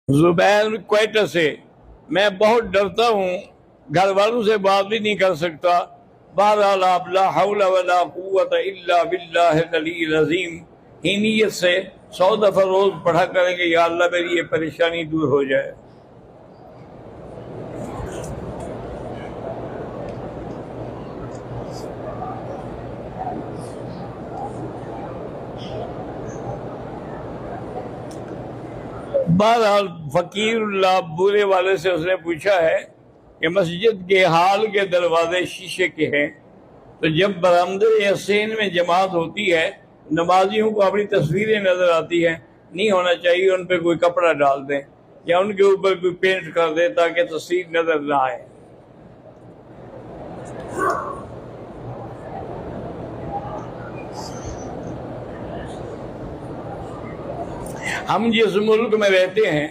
زبیر کوئٹہ سے، میں بہت ڈرتا ہوں، گھر والوں سے بات بھی نہیں کر سکتا۔ بہرحال آپ لا حول ولا قوت الا باللہ العلی العظیم ہی نیت سے 100 دفعہ روز پڑھا کریں گے، یا اللہ میری یہ پریشانی دور ہو جائے۔ بہرحال فقیر اللہ بورے والے سے اس نے پوچھا ہے کہ مسجد کے حال کے دروازے شیشے کے ہیں، تو جب برآمدے یا صحن میں جماعت ہوتی ہے، نمازیوں کو اپنی تصویریں نظر آتی ہیں، نہیں ہونا چاہیے ان پہ کوئی کپڑا ڈال دیں یا ان کے اوپر کوئی پینٹ کر دیں تاکہ تصویر نظر نہ آئے۔ ہم جس ملک میں رہتے ہیں